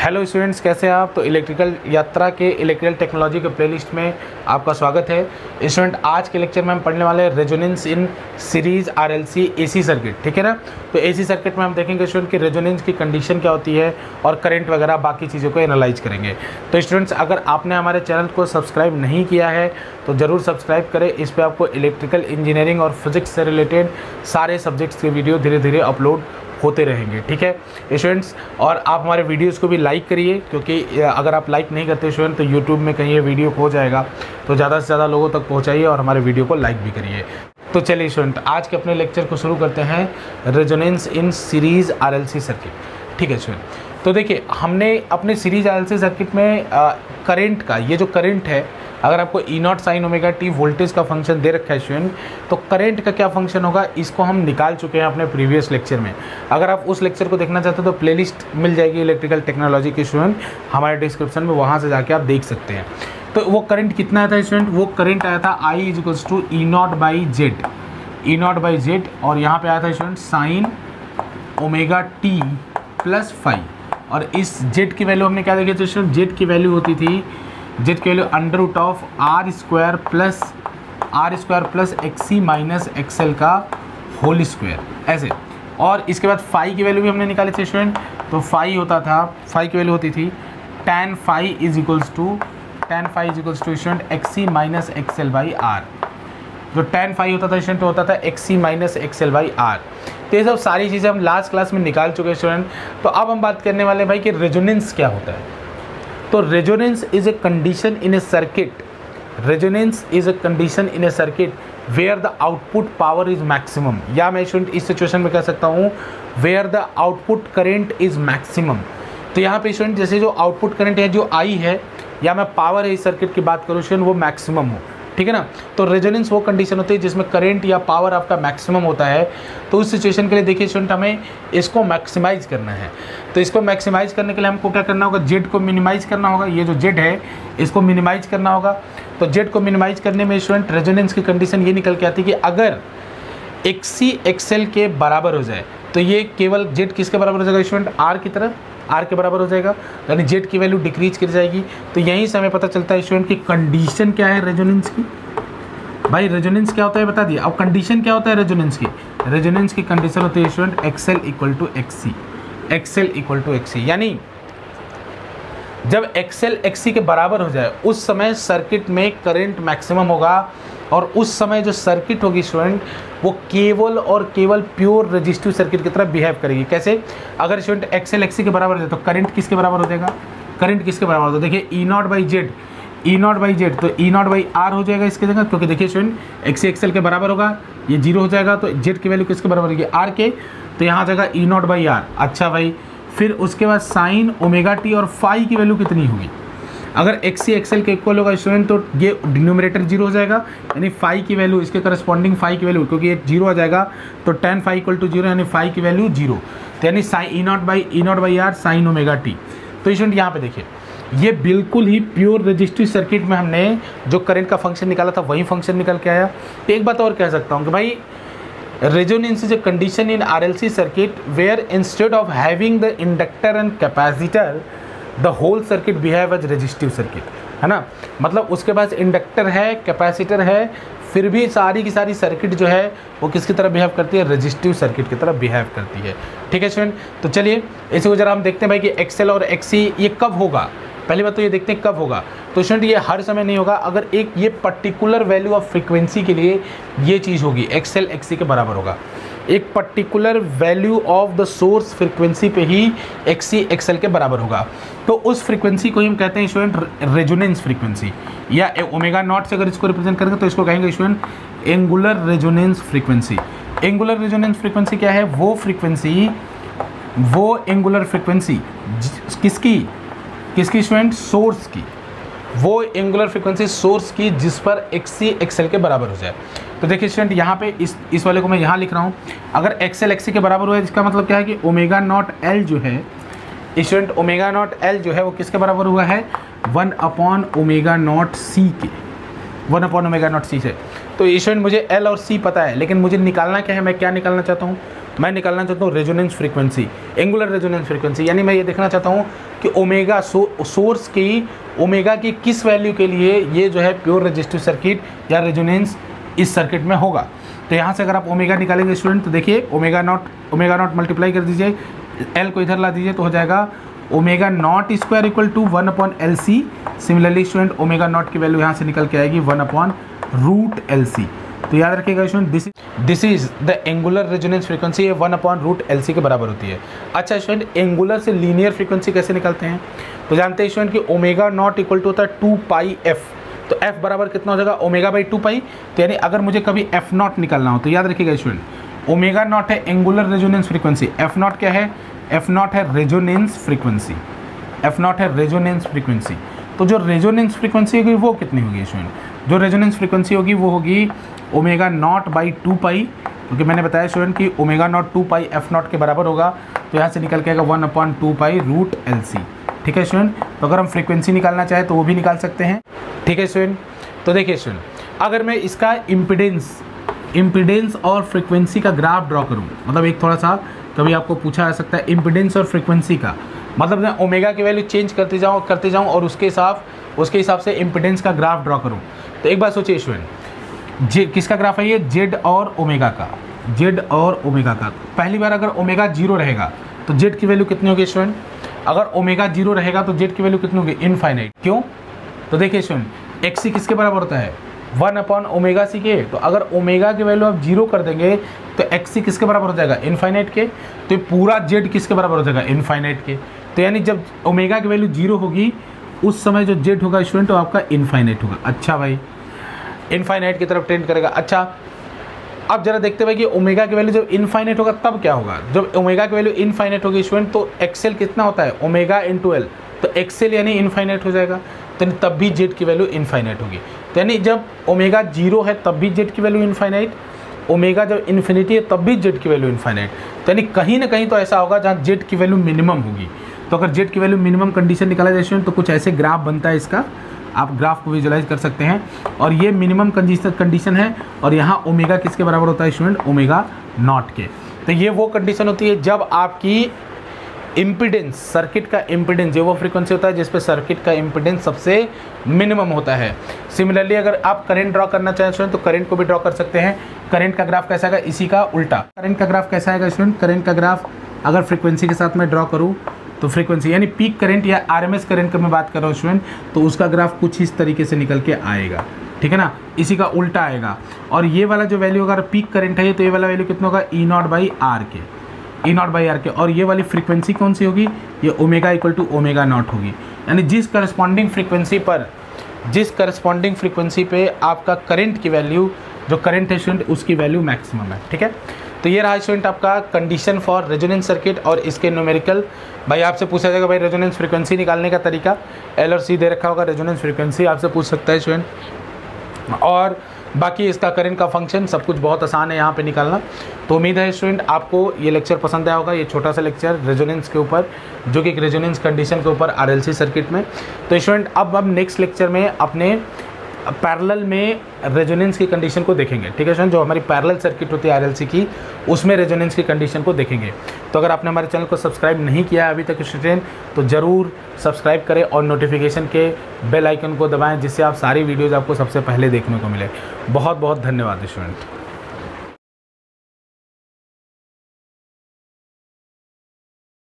Hello students, कैसे हैं आप। तो इलेक्ट्रिकल यात्रा के इलेक्ट्रिकल टेक्नोलॉजी के प्लेलिस्ट में आपका स्वागत है। स्टूडेंट, आज के लेक्चर में हम पढ़ने वाले हैं resonance in series RLC AC circuit, ठीक है ना। तो एसी सर्किट में हम देखेंगे स्टूडेंट कि रेजोनेंस की कंडीशन क्या होती है और करंट वगैरह बाकी चीज़ों को एनालाइज करेंगे। तो स्टूडेंट्स, अगर आपने हमारे चैनल को सब्सक्राइब नहीं किया है तो ज़रूर सब्सक्राइब करें। इस पर आपको इलेक्ट्रिकल इंजीनियरिंग और फिजिक्स से रिलेटेड सारे सब्जेक्ट्स के वीडियो धीरे धीरे अपलोड होते रहेंगे, ठीक है स्टूडेंट्स। और आप हमारे वीडियोस को भी लाइक करिए, क्योंकि अगर आप लाइक नहीं करते स्टूडेंट तो यूट्यूब में कहीं ये वीडियो खो जाएगा। तो ज़्यादा से ज़्यादा लोगों तक पहुंचाइए और हमारे वीडियो को लाइक भी करिए। तो चलिए स्टूडेंट, आज के अपने लेक्चर को शुरू करते हैं, resonance in series RLC circuit, ठीक है स्टूडेंट। तो देखिए, हमने अपने सीरीज आरएलसी सर्किट में करंट का, ये जो करंट है, अगर आपको E naught sine omega T voltage का फंक्शन दे रखा है स्टूडेंट, तो करंट का क्या फंक्शन होगा इसको हम निकाल चुके हैं अपने प्रीवियस लेक्चर में। अगर आप उस लेक्चर को देखना चाहते हो तो प्लेलिस्ट मिल जाएगी इलेक्ट्रिकल टेक्नोलॉजी की स्टूडेंट हमारे डिस्क्रिप्शन में, वहाँ से जाके आप देख सकते हैं। तो वो करंट कितना आया था स्टूडेंट, वो करंट आया था I is to E naught by Z, और यहाँ पे आया था student sine omega t plus phi. और इस जेड की वैल्यू हमने क्या देखी थी स्टूडेंट, जेड की वैल्यू होती थी, जेड की value under root of R square plus XC minus XL का होल स्क्वायर, ऐसे। और इसके बाद फाई की वैल्यू भी हमने निकाली थी स्टूडेंट। तो फाई की वैल्यू होती थी tan phi is equals to student XC minus XL by R. जो tan फाई होता था स्टूडेंट, होता था XC minus XL by R. तो ये सब सारी चीज़ें हम लास्ट क्लास में निकाल चुके हैं स्टूडेंट। तो अब हम बात करने वाले हैं भाई कि रेजोनेंस क्या होता है। तो resonance is a condition in a circuit, where the output power is maximum, या मैं स्टूडेंट इस सिचुएशन में कह सकता हूँ where the output current is maximum. तो यहाँ पे स्टूडेंट जैसे जो आउटपुट करंट है, जो आई है, या मैं पावर है इस सर्किट की बात करूँ स्टूडेंट, वो मैक्सिमम हो, ठीक है ना। तो रेजोनेंस वो कंडीशन होती है जिसमें करंट या पावर आपका मैक्सिमम होता है। तो उस सिचुएशन के लिए देखिए स्टूडेंट, हमें इसको मैक्सिमाइज करना है। तो इसको मैक्सिमाइज करने के लिए हमको क्या करना होगा, जेड को मिनिमाइज करना होगा। ये जो जेड है इसको मिनिमाइज करना होगा। तो जेड को मिनिमाइज करने में स्टूडेंट रेजोनेंस की कंडीशन ये निकल के आती है कि अगर एक्सी एक्सएल के बराबर हो जाए तो ये केवल जेड किसके बराबर हो जाएगा स्टूडेंट, आर के बराबर हो जाएगा, यानी जेड की वैल्यू डिक्रीज कर जाएगी। तो यहीं से हमें पता चलता है स्टूडेंट की कंडीशन क्या है रेजोनेंस की। भाई रेजोनेंस क्या होता है बता दिया, अब कंडीशन क्या होता है रेजोनेंस की कंडीशन होती है student XL equal to XC, यानी जब एक्सएल एक्सी के बराबर हो जाए उस समय सर्किट में करंट मैक्सिमम होगा, और उस समय जो सर्किट होगी स्टूडेंट वो केवल और केवल प्योर रेजिस्टिव सर्किट की तरह बिहेव करेगी। कैसे, अगर स्टूडेंट एक्सएल एक्सी के बराबर हो जाए तो करंट किसके बराबर हो जाएगा, तो देखिए ई नॉट बाई जेड, तो ई नॉट बाई आर हो जाएगा इसके जगह, क्योंकि देखिए स्टूडेंट एक्सी एक्सएल के बराबर होगा, ये जीरो हो जाएगा, तो जेड की वैल्यू किसके बराबर होगी, आर के, तो यहाँ आ जाएगा ई नॉट बाई आर। अच्छा भाई, फिर उसके बाद साइन ओमेगा टी और फाई की वैल्यू कितनी होगी, अगर एक्सी एक्सएल के इक्वल होगा स्टूडेंट तो ये डिनोमिनेटर जीरो हो जाएगा, यानी फाई की वैल्यू, इसके करस्पॉन्डिंग फाई की वैल्यू, क्योंकि ये जीरो आ जाएगा तो tan phi equal to zero, यानी फाई की वैल्यू जीरो, तो यानी sine E naught by R sine omega t. तो स्टूडेंट यहाँ पे देखिए, ये बिल्कुल ही प्योर रजिस्टिव सर्किट में हमने जो करंट का फंक्शन निकाला था वही फंक्शन निकल के आया। तो एक बात और कह सकता हूँ कि भाई resonance is a condition in RLC circuit where instead of having the inductor and capacitor the whole circuit behave as resistive circuit, है ना। मतलब उसके पास इंडक्टर है, कैपेसिटर है, फिर भी सारी की सारी सर्किट जो है वो किसकी तरह बिहेव करती है, रेजिस्टिव सर्किट की तरह बिहेव करती है, ठीक है स्टूडेंट। तो चलिए इसी को जरा हम देखते हैं भाई कि एक्सएल और एक्सी ये कब होगा। पहली बात तो ये देखते हैं कब होगा। तो स्टूडेंट ये हर समय नहीं होगा, अगर एक ये पर्टिकुलर वैल्यू ऑफ फ्रीक्वेंसी के लिए ये चीज़ होगी, एक्सएल एक्सी के बराबर होगा। एक particular value of the source frequency पे ही एक्सी एक्सएल के बराबर होगा। तो उस फ्रीक्वेंसी को ही हम कहते हैं स्टूडेंट रेजोनेंस फ्रीक्वेंसी, या ओमेगा नॉट से अगर इसको रिप्रेजेंट करेंगे तो इसको कहेंगे student angular resonance frequency. Angular resonance frequency क्या है, वो एंगुलर फ्रीक्वेंसी किसकी स्टूडेंट, सोर्स की, वो एंगुलर फ्रीक्वेंसी सोर्स की जिस पर एक्सी एक्सएल के बराबर हो जाए। तो देखिए स्टूडेंट यहाँ पे इस वाले को मैं यहाँ लिख रहा हूँ, अगर एक्सएल एक्सी के बराबर हुआ है इसका मतलब क्या है कि ओमेगा नॉट एल जो है स्टूडेंट, ओमेगा नॉट एल जो है वो किसके बराबर हुआ है, 1 अपॉन ओमेगा नॉट सी के, 1 अपॉन ओमेगा नॉट सी से। तो स्टूडेंट मुझे एल और सी पता है, लेकिन मुझे निकालना क्या है, मैं क्या निकालना चाहता हूँ, मैं निकालना चाहता हूँ resonance frequency, angular resonance frequency, यानी मैं ये देखना चाहता हूँ कि ओमेगा सोर्स की ओमेगा की किस वैल्यू के लिए ये जो है प्योर रेजिस्टिव सर्किट या रेजोनेंस इस सर्किट में होगा। तो यहाँ से अगर आप ओमेगा निकालेंगे स्टूडेंट तो देखिए ओमेगा नॉट मल्टीप्लाई कर दीजिए, एल को इधर ला दीजिए तो हो जाएगा omega naught square equal to 1/LC। Similarly student omega naught की वैल्यू यहाँ से निकल के आएगी 1/√LC। तो याद रखिएगा student this is the angular resonance frequency, ये 1/√LC के बराबर होती है। अच्छा स्टूडेंट एंगुलर से लीनियर फ्रीक्वेंसी कैसे निकालते हैं, तो जानते हैं स्टूडेंट कि ओमेगा नॉट इक्वल टू होता है 2πf। तो f बराबर कितना हो जाएगा ओमेगा/2π। तो यानी अगर मुझे कभी f नॉट निकालना हो तो याद रखिएगा स्टूडेंट ओमेगा नॉट है angular resonance frequency, f not क्या है, f नॉट है रेजोनेंस फ्रीक्वेंसी, f नॉट है रेजोनेंस फ्रीक्वेंसी। तो जो रेजोनेंस फ्रीक्वेंसी होगी वो कितनी होगी स्टूडेंट, जो रेजोनेंस फ्रीक्वेंसी होगी वो होगी ओमेगा नॉट बाई 2π, क्योंकि मैंने बताया स्टूडेंट कि ओमेगा नॉट 2π f नॉट के बराबर होगा। तो यहाँ से निकल के आएगा 1/2π√LC। ठीक है स्टूडेंट, तो अगर हम फ्रीक्वेंसी निकालना चाहें तो वो भी निकाल सकते हैं। ठीक है स्टूडेंट, तो देखिए स्टूडेंट अगर मैं इसका इम्पिडेंस और फ्रीक्वेंसी का ग्राफ ड्रॉ करूँ, मतलब एक थोड़ा सा कभी आपको पूछा जा सकता है इम्पिडेंस और फ्रीक्वेंसी का, मतलब मैं ओमेगा की वैल्यू चेंज करते जाऊँ और उसके हिसाब से इम्पिडेंस का ग्राफ ड्रॉ करूँ। तो एक बात सोचिए स्टूडेंट, किसका ग्राफ है ये, जेड और ओमेगा का, जेड और ओमेगा का। पहली बार अगर ओमेगा 0 रहेगा तो जेड की वैल्यू कितनी होगी स्टूडेंट, अगर ओमेगा 0 रहेगा तो जेड की वैल्यू कितनी होगी, इनफाइनाइट। क्यों, तो देखिए स्टूडेंट एक्सी किसके बराबर होता है 1/ओमेगा सी के। तो अगर ओमेगा की वैल्यू आप 0 कर देंगे तो एक्सी किसके बराबर हो जाएगा, इनफाइनाइट के। तो ये पूरा जेड किसके बराबर हो जाएगा, इनफाइनाइट के। तो यानी जब ओमेगा की वैल्यू 0 होगी उस समय जो जेड होगा स्टूडेंट तो आपका इनफाइनाइट होगा। अच्छा भाई, इनफाइनाइट की तरफ टेंड करेगा। अच्छा अब जरा देखते भाई कि ओमेगा की वैल्यू जब इनफाइनाइट होगा तब क्या होगा, जब ओमेगा की वैल्यू इनफाइनाइट होगी स्टूडेंट तो एक्सेल कितना होता है, ओमेगा इंटू एल। तो एक्सेल यानी इनफाइनाइट हो जाएगा, तो तब भी जेड की वैल्यू इनफाइनाइट होगी। तो यानी जब ओमेगा 0 है तब भी जेड की वैल्यू इनफाइनाइट, ओमेगा जब इन्फिनिटी है तब भी जेड की वैल्यू इनफाइनाइट। तो यानी कहीं ना कहीं तो ऐसा होगा जहाँ जेड की वैल्यू मिनिमम होगी। तो अगर जेड की वैल्यू मिनिमम कंडीशन निकाला जाए स्टूडेंट तो कुछ ऐसे ग्राफ बनता है इसका, आप ग्राफ को विजुलाइज कर सकते हैं। और ये मिनिमम कंडीशन है और यहाँ ओमेगा किसके बराबर होता है स्टूडेंट, ओमेगा नॉट के। तो ये वो कंडीशन होती है जब आपकी इम्पीडेंस, सर्किट का इम्पीडेंस, जो वो फ्रीक्वेंसी होता है जिस पे सर्किट का इम्पीडेंस सबसे मिनिमम होता है। सिमिलरली अगर आप करंट ड्रॉ करना चाहें स्टूडेंट तो करंट को भी ड्रॉ कर सकते हैं। करंट का ग्राफ कैसा आएगा, इसी का उल्टा। करंट का ग्राफ कैसा आएगा स्टूडेंट, करंट का ग्राफ अगर फ्रीक्वेंसी के साथ मैं ड्रॉ करूँ तो फ्रीक्वेंसी यानी पीक करंट या आरएमएस करंट की मैं बात कर रहा हूँ स्टूडेंट, तो उसका ग्राफ कुछ इस तरीके से निकल के आएगा। ठीक है ना, इसी का उल्टा आएगा। और ये वाला जो वैल्यू अगर पीक करंट है तो ये वाला वैल्यू कितना होगा, E0/R के, E0/R के। और ये वाली फ्रीक्वेंसी कौन सी होगी, ये omega equal to omega naught होगी। यानी जिस करस्पॉन्डिंग फ्रीक्वेंसी पे आपका करंट की वैल्यू, जो करंट है स्टूडेंट उसकी वैल्यू मैक्सिमम है। ठीक है, तो ये रहा स्टूडेंट आपका कंडीशन फॉर रेजोनेंस सर्किट और इसके न्यूमेरिकल। भाई आपसे पूछा जाएगा भाई रेजोनेंस फ्रीक्वेंसी निकालने का तरीका, एल और सी दे रखा होगा, रेजोनेंस फ्रीक्वेंसी आपसे पूछ सकता है स्टूडेंट। और बाकी इसका करंट का फंक्शन सब कुछ बहुत आसान है यहाँ पे निकालना। तो उम्मीद है स्टूडेंट आपको ये लेक्चर पसंद आया होगा, ये छोटा सा लेक्चर रेजोनेंस के ऊपर, जो कि एक रेजोनेंस कंडीशन के ऊपर आरएलसी सर्किट में। तो स्टूडेंट अब हम नेक्स्ट लेक्चर में अपने पैरेलल में रेजोनेंस की कंडीशन को देखेंगे। ठीक है स्टूडेंट, जो हमारी पैरेलल सर्किट होती है आरएलसी की, उसमें रेजोनेंस की कंडीशन को देखेंगे। तो अगर आपने हमारे चैनल को सब्सक्राइब नहीं किया है अभी तक स्टूडेंट तो ज़रूर सब्सक्राइब करें और नोटिफिकेशन के बेल आइकन को दबाएं, जिससे आप सारी वीडियोज़ आपको सबसे पहले देखने को मिले। बहुत बहुत धन्यवाद स्टूडेंट।